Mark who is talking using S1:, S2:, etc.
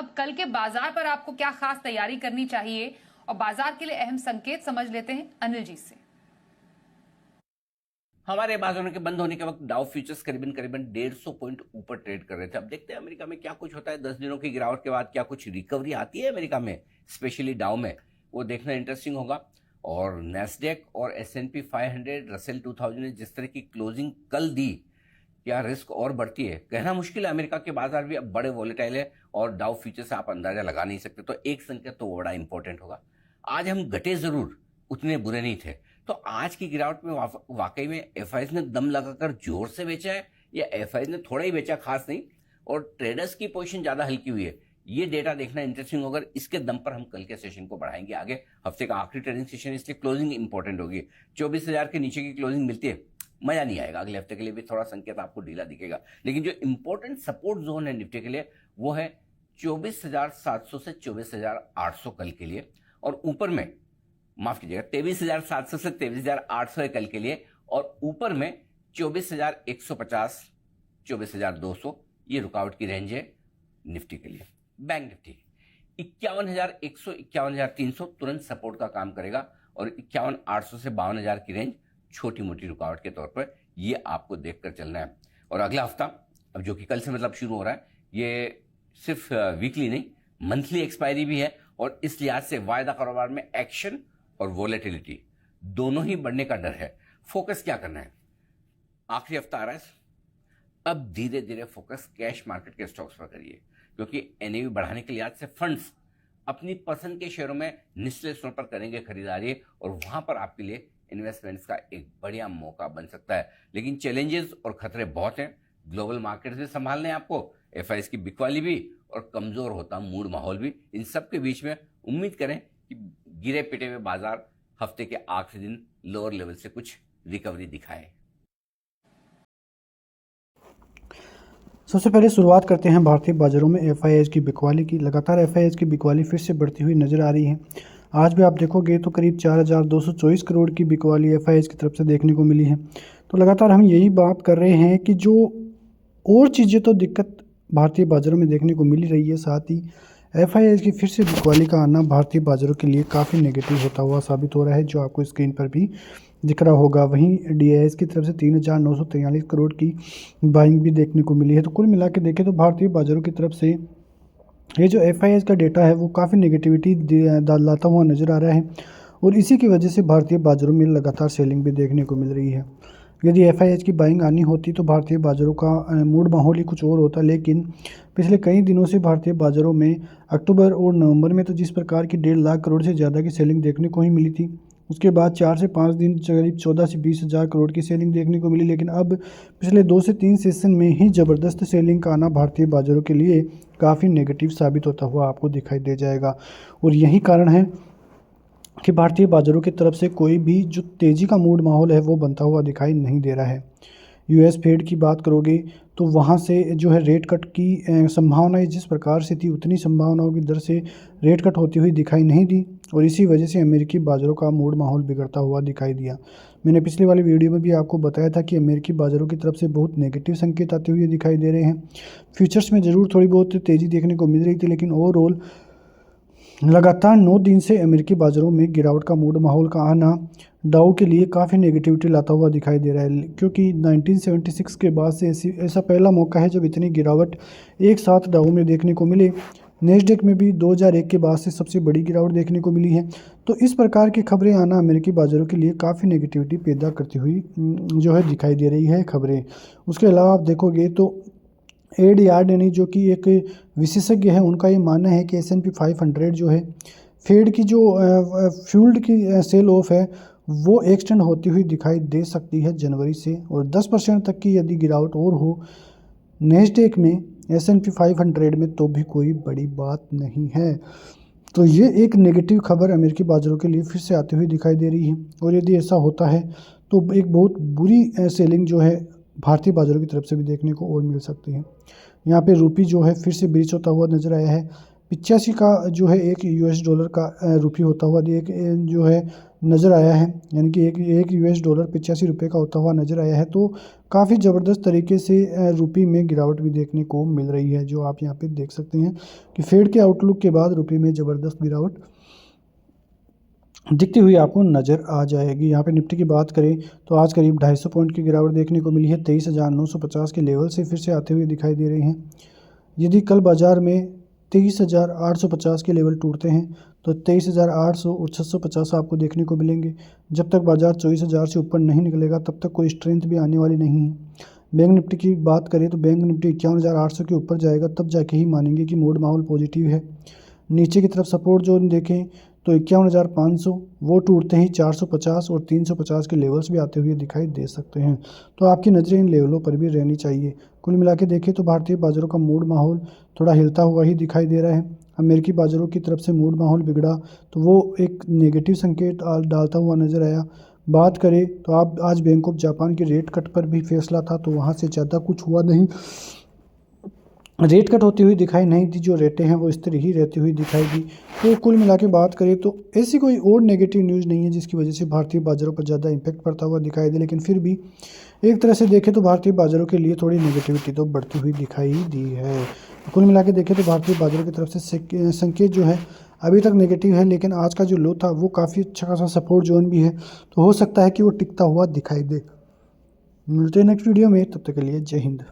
S1: अब कल के बाजार पर आपको क्या खास तैयारी करनी चाहिए और बाजार के लिए अहम संकेत समझ लेते हैं अनिल जी से।
S2: हमारे बाजारों के बंद होने के वक्त डाउ फ्यूचर्स करीबन करीबन 150 पॉइंट ऊपर ट्रेड कर रहे थे। अब देखते हैं अमेरिका में क्या कुछ होता है। 10 दिनों की गिरावट के बाद क्या कुछ रिकवरी आती है अमेरिका में, स्पेशली डाउ में, वो देखना इंटरेस्टिंग होगा। और नैस्डैक और S&P 500, रसेल 2000 ने जिस तरह की क्लोजिंग कल दी, क्या रिस्क और बढ़ती है कहना मुश्किल है। अमेरिका के बाजार भी अब बड़े वॉलेटाइल है और डाउ फ्यूचर से आप अंदाजा लगा नहीं सकते। तो एक संकेत तो बड़ा इंपॉर्टेंट होगा। आज हम घटे जरूर, उतने बुरे नहीं थे। तो आज की गिरावट में वाकई में एफआईज ने दम लगाकर जोर से बेचा है या एफआईज ने थोड़ा ही बेचा, खास नहीं, और ट्रेडर्स की पोजीशन ज्यादा हल्की हुई है, ये डेटा देखना इंटरेस्टिंग होगा। इसके दम पर हम कल के सेशन को बढ़ाएंगे आगे। हफ्ते का आखिरी ट्रेडिंग सेशन, इसलिए क्लोजिंग इंपॉर्टेंट होगी। 24,000 के नीचे की क्लोजिंग मिलती है, मजा नहीं आएगा। अगले हफ्ते के लिए भी थोड़ा संकेत आपको ढीला दिखेगा। लेकिन जो इंपॉर्टेंट सपोर्ट जोन है निफ्टी के लिए वो है 24,700 से 24,800 कल के लिए। और ऊपर में, माफ कीजिएगा, 23,700 से 23,800 है कल के लिए। और ऊपर में 24,150, 24,200 ये रुकावट की रेंज है निफ्टी के लिए। बैंक निफ्टी 51,100, 51,300 तुरंत सपोर्ट का काम करेगा। और 51,800 से 52,000 की रेंज छोटी मोटी रुकावट के तौर पर, ये आपको देखकर चलना है। और अगला हफ्ता, अब जो कि कल से मतलब शुरू हो रहा है, ये सिर्फ वीकली नहीं, मंथली एक्सपायरी भी है। और इस लिहाज से वायदा कारोबार में एक्शन और वोलेटिलिटी दोनों ही बढ़ने का डर है। फोकस क्या करना है, आखिरी हफ्ता आ रहा है, अब धीरे धीरे फोकस कैश मार्केट के स्टॉक्स पर करिए, क्योंकि एनएवी बढ़ाने के लिहाज से फंड्स अपनी पसंद के शेयरों में निचले स्तर पर करेंगे खरीदारी, और वहां पर आपके लिए इन्वेस्टमेंट्स का एक बढ़िया मौका बन सकता है। लेकिन चैलेंजेस और खतरे बहुत हैं। ग्लोबल मार्केट्स भी संभालने हैं आपको, एफआईएस की बिकवाली भी, और कमजोर होता मूड माहौल भी। इन सब के बीच में उम्मीद करें कि गिरे पिटे हुए बाजार हफ्ते के आखिरी दिन लोअर लेवल से कुछ रिकवरी दिखाए।
S3: सबसे पहले शुरुआत करते हैं भारतीय बाजारों में एफआईआई की बिकवाली की। लगातार एफआईआई की बिकवाली फिर से बढ़ती हुई नजर आ रही है। आज भी आप देखोगे तो करीब 4,224 करोड़ की बिकवाली एफआईआई की तरफ से देखने को मिली है। तो लगातार हम यही बात कर रहे हैं कि जो और चीज़ें तो दिक्कत भारतीय बाजारों में देखने को मिल रही है, साथ ही एफआईआई की फिर से बिकवाली का आना भारतीय बाजारों के लिए काफ़ी नेगेटिव होता हुआ साबित हो रहा है, जो आपको स्क्रीन पर भी दिख रहा होगा। वहीं डीआईएस की तरफ से 3,943 करोड़ की बाइंग भी देखने को मिली है। तो कुल मिला के देखें तो भारतीय बाजारों की तरफ से ये जो एफआईआई का डेटा है वो काफ़ी नेगेटिविटी लाता हुआ नज़र आ रहा है, और इसी की वजह से भारतीय बाजारों में लगातार सेलिंग भी देखने को मिल रही है। यदि एफआईआई की बाइंग आनी होती तो भारतीय बाजारों का मूड माहौल ही कुछ और होता, लेकिन पिछले कई दिनों से भारतीय बाजारों में अक्टूबर और नवंबर में तो जिस प्रकार की 1.5 लाख करोड़ से ज़्यादा की सेलिंग देखने को ही मिली थी, उसके बाद 4 से 5 दिन करीब 14 से 20 हज़ार करोड़ की सेलिंग देखने को मिली। लेकिन अब पिछले 2 से 3 सेशन में ही ज़बरदस्त सेलिंग का आना भारतीय बाजारों के लिए काफ़ी नेगेटिव साबित होता हुआ आपको दिखाई दे जाएगा। और यही कारण है कि भारतीय बाजारों की तरफ से कोई भी जो तेज़ी का मूड माहौल है वो बनता हुआ दिखाई नहीं दे रहा है। यूएस फेड की बात करोगे तो वहाँ से जो है रेट कट की संभावनाएं जिस प्रकार से थी, उतनी संभावनाओं की दर से रेट कट होती हुई दिखाई नहीं दी, और इसी वजह से अमेरिकी बाजारों का मूड माहौल बिगड़ता हुआ दिखाई दिया। मैंने पिछली वाली वीडियो में भी आपको बताया था कि अमेरिकी बाजारों की तरफ से बहुत नेगेटिव संकेत आते हुए दिखाई दे रहे हैं। फ्यूचर्स में ज़रूर थोड़ी बहुत तेज़ी देखने को मिल रही थी, लेकिन ओवरऑल लगातार 9 दिन से अमेरिकी बाजारों में गिरावट का मूड माहौल का आना डाउ के लिए काफ़ी नेगेटिविटी लाता हुआ दिखाई दे रहा है, क्योंकि 1976 के बाद से ऐसा पहला मौका है जब इतनी गिरावट एक साथ डाउ में देखने को मिले। नेस्डेक में भी 2001 के बाद से सबसे बड़ी गिरावट देखने को मिली है। तो इस प्रकार की खबरें आना अमेरिकी बाज़ारों के लिए काफ़ी नेगेटिविटी पैदा करती हुई जो है दिखाई दे रही है खबरें। उसके अलावा आप देखोगे तो एड यार्डनी जो कि एक विशेषज्ञ है, उनका ये मानना है कि S&P 500 जो है फेड की जो फ्यूल्ड की सेल ऑफ है वो एक्सटेंड होती हुई दिखाई दे सकती है जनवरी से, और 10% तक की यदि गिरावट और हो नेस्डेक में, S&P 500 में, तो भी कोई बड़ी बात नहीं है। तो ये एक नेगेटिव खबर अमेरिकी बाजारों के लिए फिर से आती हुई दिखाई दे रही है, और यदि ऐसा होता है तो एक बहुत बुरी सेलिंग जो है भारतीय बाजारों की तरफ से भी देखने को और मिल सकती है। यहाँ पे रूपी जो है फिर से ब्रीच होता हुआ नजर आया है। 85 का जो है एक US डॉलर का रूपी होता हुआ, एक जो है नज़र आया है, यानी कि एक यूएस डॉलर 85 रुपये का होता हुआ नज़र आया है। तो काफ़ी ज़बरदस्त तरीके से रुपये में गिरावट भी देखने को मिल रही है, जो आप यहाँ पे देख सकते हैं कि फेड के आउटलुक के बाद रुपये में ज़बरदस्त गिरावट दिखती हुई आपको नज़र आ जाएगी। यहाँ पे निफ्टी की बात करें तो आज करीब 250 पॉइंट की गिरावट देखने को मिली है। 23,950 के लेवल से फिर से आते हुए दिखाई दे रहे हैं। यदि कल बाज़ार में 23,850 के लेवल टूटते हैं तो 23,800 और 650 आपको देखने को मिलेंगे। जब तक बाज़ार 24,000 से ऊपर नहीं निकलेगा तब तक कोई स्ट्रेंथ भी आने वाली नहीं है। बैंक निफ्टी की बात करें तो बैंक निफ्टी 51,800 के ऊपर जाएगा, तब जाके ही मानेंगे कि मूड माहौल पॉजिटिव है। नीचे की तरफ सपोर्ट जोन देखें तो 51,500, वो टूटते ही 450 और 350 के लेवल्स भी आते हुए दिखाई दे सकते हैं। तो आपकी नज़रें इन लेवलों पर भी रहनी चाहिए। कुल मिला के देखें तो भारतीय बाज़ारों का मूड माहौल थोड़ा हिलता हुआ ही दिखाई दे रहा है। अमेरिकी बाज़ारों की तरफ से मूड माहौल बिगड़ा तो वो एक नेगेटिव संकेत डालता हुआ नज़र आया। बात करें तो आप आज बैंक ऑफ जापान के रेट कट पर भी फैसला था, तो वहाँ से ज़्यादा कुछ हुआ नहीं, रेट कट होती हुई दिखाई नहीं दी। जो रेटें हैं वो इस तरह ही रहती हुई दिखाई दी। तो कुल मिला के बात करें तो ऐसी कोई और नेगेटिव न्यूज़ नहीं है जिसकी वजह से भारतीय बाज़ारों पर ज़्यादा इम्पैक्ट पड़ता हुआ दिखाई दे, लेकिन फिर भी एक तरह से देखें तो भारतीय बाज़ारों के लिए थोड़ी नेगेटिविटी तो बढ़ती हुई दिखाई दी है। कुल मिला के देखें तो भारतीय बाज़ारों की तरफ से संकेत जो है अभी तक नेगेटिव है, लेकिन आज का जो लो था वो काफ़ी अच्छा खासा सपोर्ट जोन भी है, तो हो सकता है कि वो टिकता हुआ दिखाई दे। मिलते हैं नेक्स्ट वीडियो में, तब तक के लिए जय हिंद।